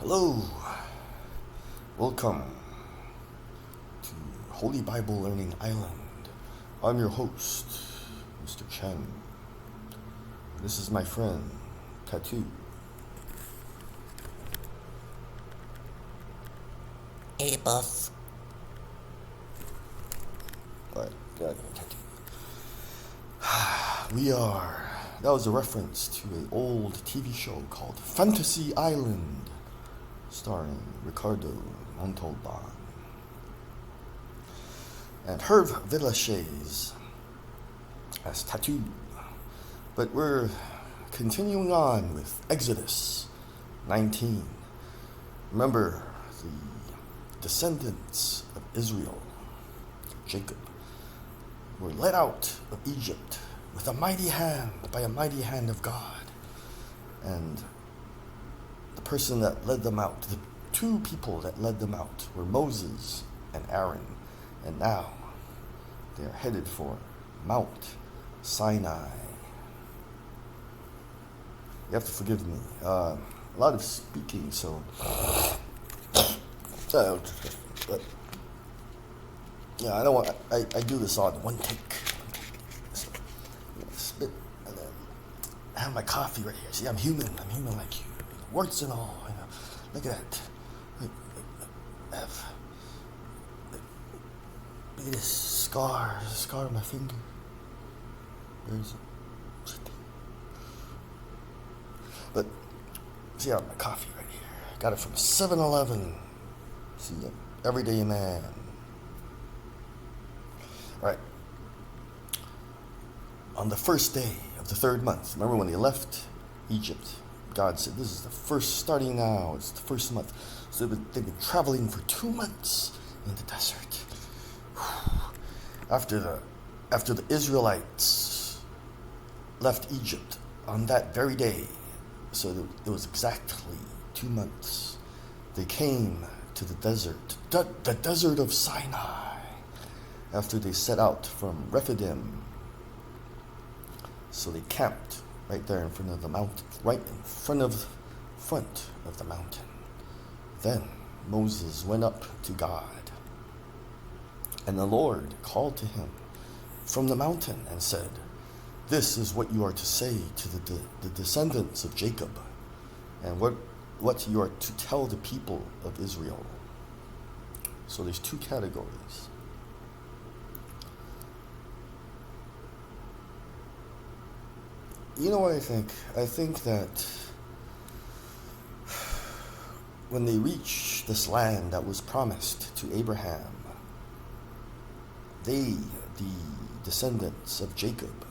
Hello, welcome to Holy Bible Learning Island. I'm your host, Mr. Chen. This is my friend, Tattoo. Hey, Buff. Alright, Tattoo. That was a reference to an old TV show called Fantasy Island, starring Ricardo Montalban and Herve Villachez as Tattoo. But we're continuing on with Exodus 19. Remember, the descendants of Israel, Jacob, were led out of Egypt with a mighty hand, by a mighty hand of God. And the person that led them out, the two people that led them out, were Moses and Aaron. And now they are headed for Mount Sinai. You have to forgive me. A lot of speaking, so. But yeah, I don't want. I do this on one take. So, spit, and then I have my coffee right here. See, I'm human. I'm human like you. Warts and all. Look at that. I have. Look at this scar. There's a scar on my finger. Where is it? But see, I have my coffee right here. Got it from 7-Eleven. See, everyday man. All right. On the first day of the third month, remember when they left Egypt, God said, this is the first, starting now, it's the first month. So they've been traveling for 2 months in the desert. After the Israelites left Egypt on that very day, so it was exactly 2 months, they came to the desert, the desert of Sinai, after they set out from Rephidim. So they camped right there in front of the mountain, right in front of the mountain. Then Moses went up to God, and the Lord called to him from the mountain and said, this is what you are to say to the descendants of Jacob, and what you are to tell the people of Israel. So there's two categories. You know what I think? I think that when they reach this land that was promised to Abraham, they, the descendants of Jacob,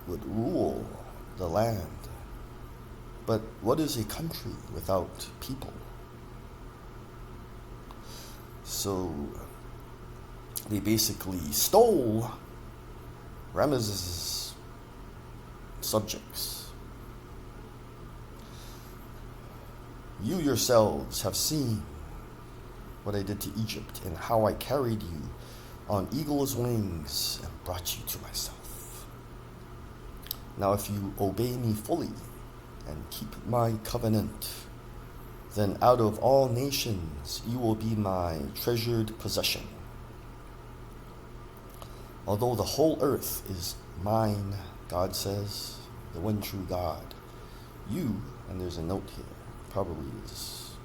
would rule the land. But what is a country without people? So they basically stole Ramesses' subjects. You yourselves have seen what I did to Egypt and how I carried you on eagle's wings and brought you to myself. Now if you obey me fully and keep my covenant, then out of all nations you will be my treasured possession. Although the whole earth is mine, God says, the one true God, you, and there's a note here, probably is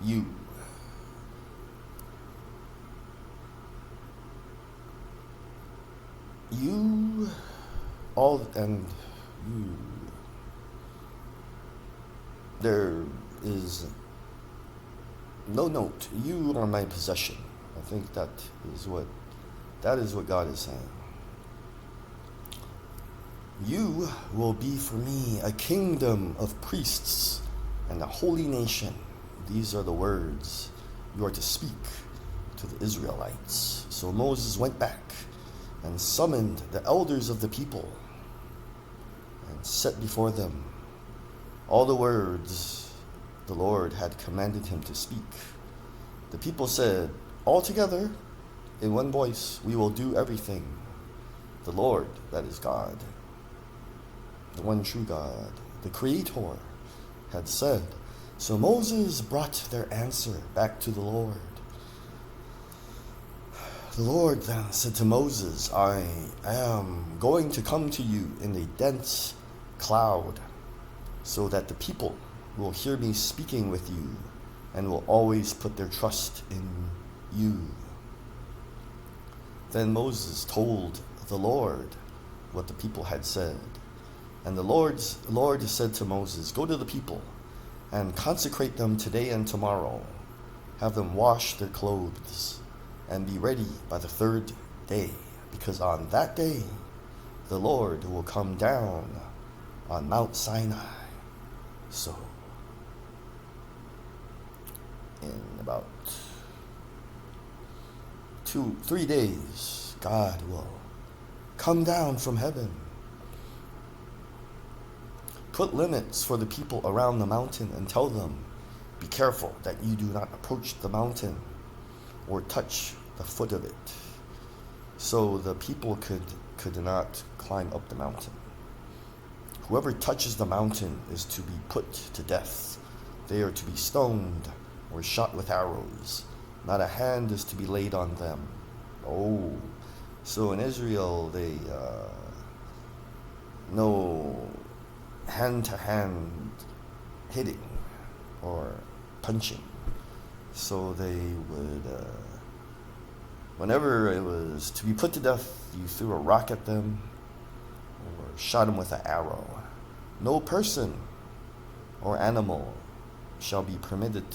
you. You, all, and you. There is no note. You are my possession. I think that is what God is saying. You will be for me a kingdom of priests and a holy nation. These are the words you are to speak to the Israelites. So Moses went back and summoned the elders of the people and set before them all the words the Lord had commanded him to speak. The people said, all together, in one voice, we will do everything the Lord, that is God, the one true God, the Creator, had said. So Moses brought their answer back to the Lord. The Lord then said to Moses, I am going to come to you in a dense cloud, so that the people will hear me speaking with you and will always put their trust in you. Then Moses told the Lord what the people had said. And the Lord said to Moses, go to the people and consecrate them today and tomorrow. Have them wash their clothes and be ready by the third day, because on that day the Lord will come down on Mount Sinai. So, in about 3 days, God will come down from heaven. Put limits for the people around the mountain and tell them, be careful that you do not approach the mountain or touch the foot of it. So the people could not climb up the mountain. Whoever touches the mountain is to be put to death. They are to be stoned or shot with arrows. Not a hand is to be laid on them. Oh, so in Israel, they no hand-to-hand hitting or punching. So they would, whenever it was to be put to death, you threw a rock at them or shot them with an arrow. No person or animal shall be permitted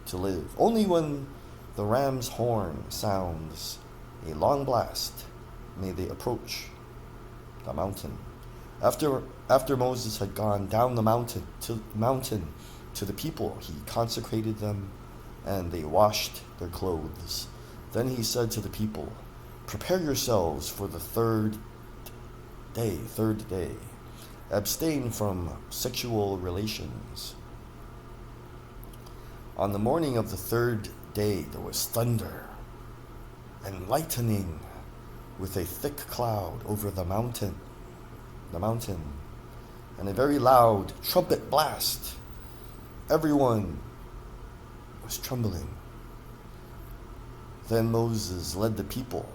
to live. Only when the ram's horn sounds a long blast may they approach the mountain. After Moses had gone down the mountain to the people, he consecrated them, and they washed their clothes. Then he said to the people, prepare yourselves for the third day. Abstain from sexual relations. On the morning of the third day, there was thunder and lightning with a thick cloud over the mountain, and a very loud trumpet blast. Everyone was trembling. Then Moses led the people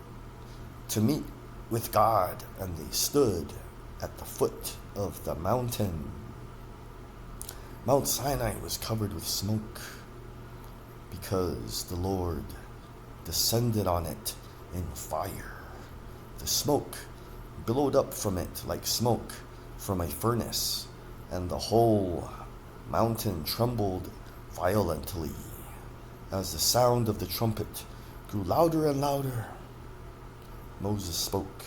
to meet with God, and they stood at the foot of the mountain. Mount Sinai was covered with smoke because the Lord descended on it in fire. The smoke billowed up from it like smoke from a furnace, and the whole mountain trembled violently as the sound of the trumpet grew louder and louder. Moses spoke,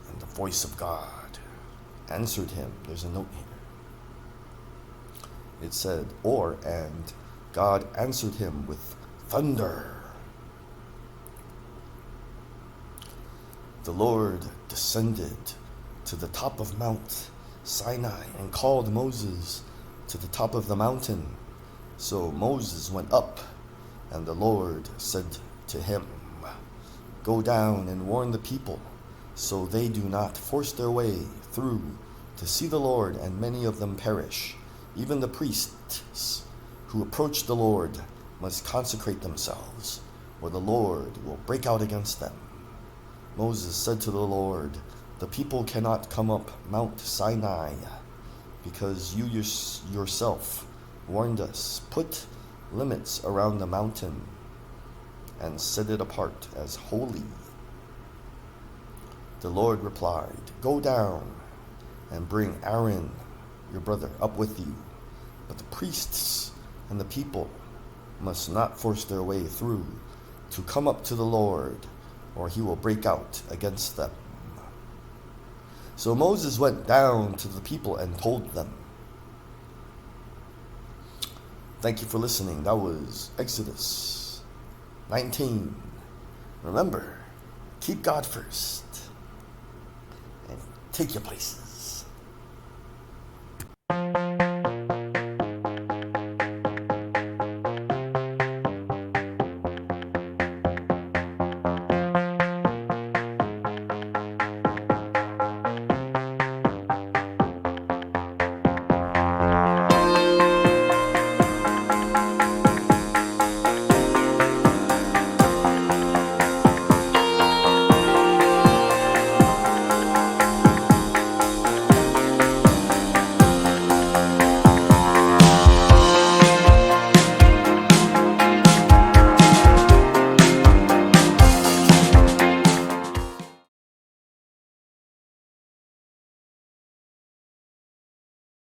and the voice of God answered him. There's a note here. It said, and God answered him with thunder. The Lord descended to the top of Mount Sinai and called Moses to the top of the mountain. So Moses went up, and the Lord said to him, go down and warn the people, so they do not force their way through to see the Lord, and many of them perish. Even the priests who approach the Lord must consecrate themselves, or the Lord will break out against them. Moses said to the Lord, the people cannot come up Mount Sinai, because you yourself warned us. Put limits around the mountain and set it apart as holy. The Lord replied, go down and bring Aaron, your brother, up with you. But the priests and the people must not force their way through to come up to the Lord, or he will break out against them. So Moses went down to the people and told them. Thank you for listening. That was Exodus 19. Remember, keep God first and take your places.